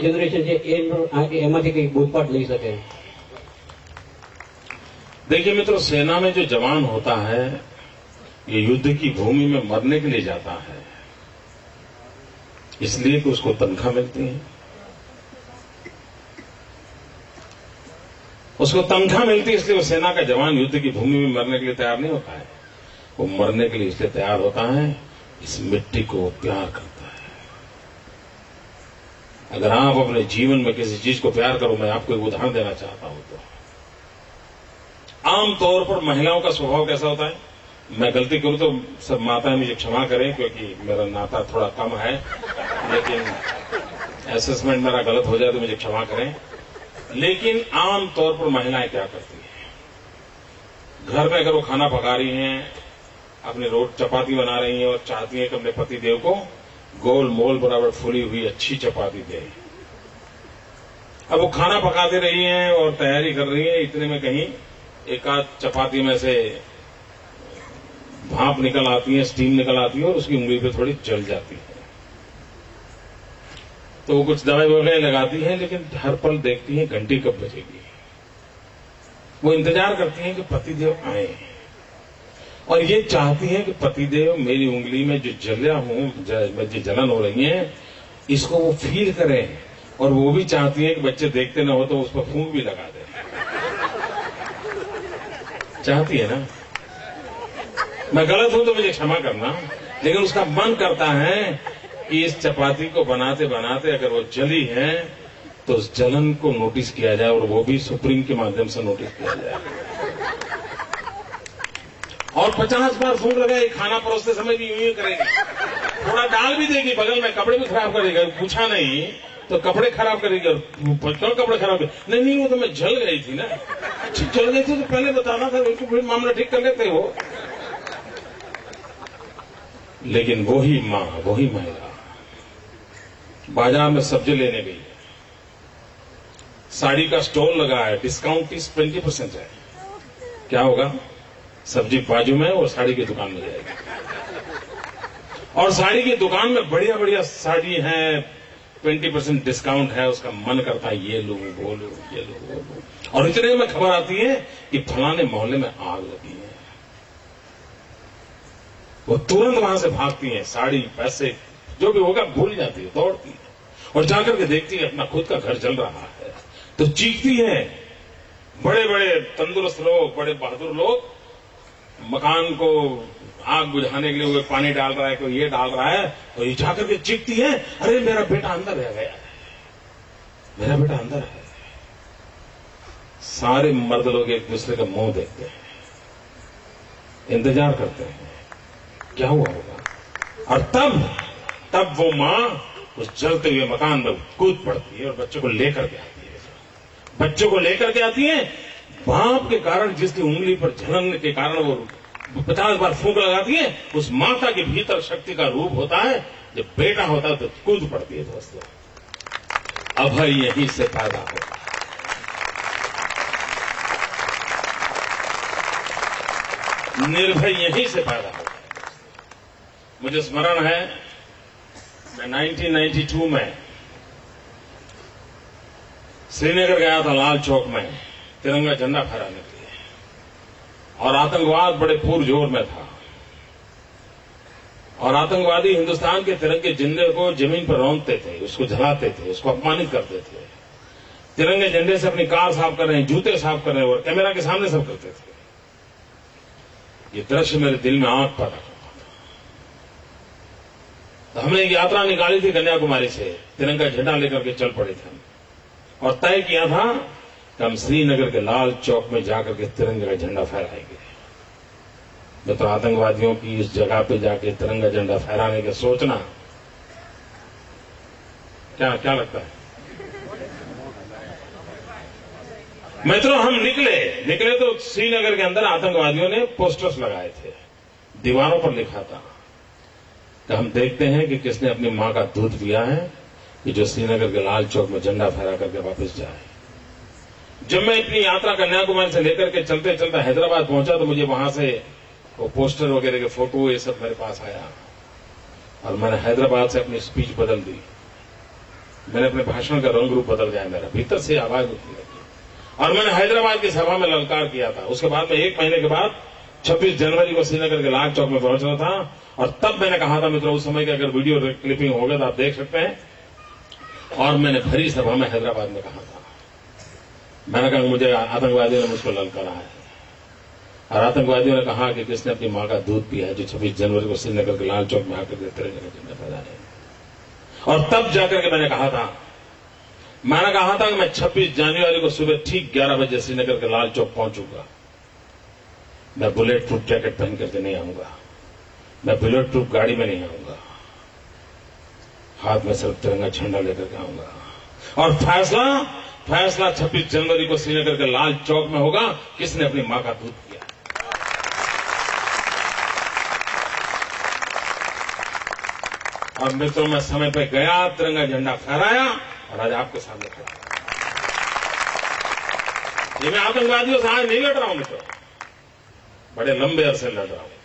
Generation છે એમાંથી કંઈક બોધપાઠ લઈ શકે? देखिए मित्रों, सेना में जो जवान होता है ये युद्ध की भूमि में मरने के लिए जाता है, इसलिए कि उसको तनख्वाह मिलती है। उसको तनख्वाह मिलती है इसलिए वो सेना का जवान युद्ध की भूमि में मरने के लिए तैयार नहीं होता है। वो मरने के लिए इसलिए तैयार होता है, इस मिट्टी को प्यार करता है। अगर आप अपने जीवन में किसी चीज को प्यार करो, मैं आपको एक उदाहरण देना चाहता हूं तो आमतौर पर महिलाओं का स्वभाव कैसा होता है, मैं गलती करूं तो सब माताएं मुझे क्षमा करें क्योंकि मेरा नाता थोड़ा कम है, लेकिन असेसमेंट मेरा गलत हो जाए तो मुझे क्षमा करें। लेकिन आमतौर पर महिलाएं क्या करती हैं, घर में अगर वो खाना पका रही हैं, अपनी चपाती बना रही हैं और चाहती हैं कि अपने पति देव को गोल मोल बराबर फूली हुई अच्छी चपाती दे। अब वो खाना पकाते रही हैं और तैयारी कर रही हैं, इतने में कहीं एक आध चपाती में से भाप निकल आती है, स्टीम निकल आती है और उसकी उंगली पे थोड़ी जल जाती है। तो वो कुछ दवाई वगैरह लगाती है, लेकिन हर पल देखती है घंटी कब बजेगी। वो इंतजार करती हैं कि पतिदेव आए और ये चाहती हैं कि पतिदेव मेरी उंगली में जो जो जलन हो रही है इसको वो फील करें, और वो भी चाहती हैं कि बच्चे देखते ना हो तो उस पर फूंक भी लगा दें। चाहती है ना? मैं गलत हूं तो मुझे क्षमा करना, लेकिन उसका मन करता है कि इस चपाती को बनाते बनाते अगर वो जली है तो उस जलन को नोटिस किया जाए, और वो भी सुप्रीम के माध्यम से नोटिस किया जाए। और 50 बार फूंक लगाए, खाना परोसते समय भी यूं ही करेगी, थोड़ा डाल भी देगी बगल में, कपड़े भी खराब करेगा, पूछा नहीं तो कपड़े खराब करेगी। और क्यों कपड़े खराब करेगी? नहीं वो तो मैं जल गई थी ना। अच्छी जल गई थी तो पहले बताना था, उसको फिर मामला ठीक कर लेते हो। लेकिन वही मां, वही महिला बाजार में सब्जी लेने गई, साड़ी का स्टॉल लगा है, डिस्काउंट 20% है। क्या होगा? सब्जी बाजू में और साड़ी की दुकान में जाएगी, और साड़ी की दुकान में बढ़िया बढ़िया साड़ी है, 20% डिस्काउंट है। उसका मन करता है ये लो वो लो, ये लो वो लो, और इतने में खबर आती है कि फलाने मोहल्ले में आग लगी है। वो तुरंत वहां से भागती है, साड़ी पैसे जो भी होगा भूल जाती है, दौड़ती है और जाकर के देखती है अपना खुद का घर जल रहा है, तो चीखती है। बड़े बड़े तंदुरुस्त लोग, बड़े बहादुर लोग मकान को आग बुझाने के लिए कोई पानी डाल रहा है, कोई ये डाल रहा है, तो ये जाकर के चीखती है, अरे मेरा बेटा अंदर रह गया है, मेरा बेटा अंदर है। सारे मर्द लोग एक दूसरे का मुंह देखते हैं, इंतजार करते हैं क्या हुआ होगा, और तब वो मां उस जलते हुए मकान में कूद पड़ती है और बच्चों को लेकर के आती है। बच्चों को लेकर के आती है, भाप के कारण जिसकी उंगली पर जलन के कारण वो 50 बार फूंक लगाती है, उस माता के भीतर शक्ति का रूप होता है। जब बेटा होता है तो कूद पड़ती है। दोस्तों, अभय यहीं से पैदा होता है, निर्भय यहीं से पैदा होता है। मुझे स्मरण है, मैं 1992 में श्रीनगर गया था, लाल चौक में तिरंगा झंडा फहराने के लिए, और आतंकवाद बड़े पुरजोर में था, और आतंकवादी हिंदुस्तान के तिरंगे झंडे को जमीन पर रौंदते थे, उसको जलाते थे, उसको अपमानित करते थे। तिरंगे झंडे से अपनी कार साफ कर रहे हैं, जूते साफ कर रहे हैं, और कैमरा के सामने सब करते थे। ये दृश्य मेरे दिल में आग पैदा करता था। तो हमने एक यात्रा निकाली थी कन्याकुमारी से, तिरंगा झंडा लेकर के चल पड़े थे, और तय किया था कि हम श्रीनगर के लाल चौक में जाकर के तिरंगे का झंडा फहराएंगे। तो आतंकवादियों की इस जगह पे जाके तिरंगा झंडा फहराने का सोचना, क्या लगता है? मित्रों, हम निकले तो श्रीनगर के अंदर आतंकवादियों ने पोस्टर्स लगाए थे, दीवारों पर लिखा था कि हम देखते हैं कि किसने अपनी मां का दूध पिया है, कि जो श्रीनगर के लाल चौक में झंडा फहरा करके वापस जाए। जब मैं अपनी यात्रा कन्याकुमारी से लेकर के चलते चलते हैदराबाद पहुंचा तो मुझे वहां से वो पोस्टर वगैरह के फोटो ये सब मेरे पास आया, और मैंने हैदराबाद से अपनी स्पीच बदल दी। मैंने अपने भाषण का रंग रूप बदल गया, मेरा भीतर से आवाज उठने लगी। और मैंने हैदराबाद की सभा में ललकार किया था। उसके बाद में 1 महीने के बाद 26 जनवरी को श्रीनगर के लाल चौक में पहुंचना था। और तब मैंने कहा था मित्रों, उस समय की अगर वीडियो क्लिपिंग होगा तो आप देख सकते हैं। और मैंने भरी सभा में हैदराबाद में कहा था, मैंने कहा मुझे आतंकवादियों ने मुझको ललकारा है। और आतंकवादियों ने कहा कि किसने अपनी मां का दूध पिया है जो 26 जनवरी को श्रीनगर के लाल चौक में आकर के तिरंगे का झंडा फहराए। और तब जाकर के मैंने कहा था कि मैं 26 जनवरी को सुबह ठीक 11 बजे श्रीनगर के लाल चौक पहुंचूंगा। मैं बुलेट प्रूफ जैकेट पहन करके नहीं आऊंगा, मैं बुलेट प्रूफ गाड़ी में नहीं आऊंगा, हाथ में सिर्फ तिरंगा झंडा लेकर के आऊंगा। और फैसला 26 जनवरी को श्रीनगर के लाल चौक में होगा, किसने अपनी मां का दूध पिया। और मित्रों, मैं समय पर गया, तिरंगा झंडा फहराया और आज आपके सामने खड़ा। ये मैं आतंकवादियों से आज नहीं लड़ रहा हूं मित्रों, बड़े लंबे अरसे लड़ रहा हूं।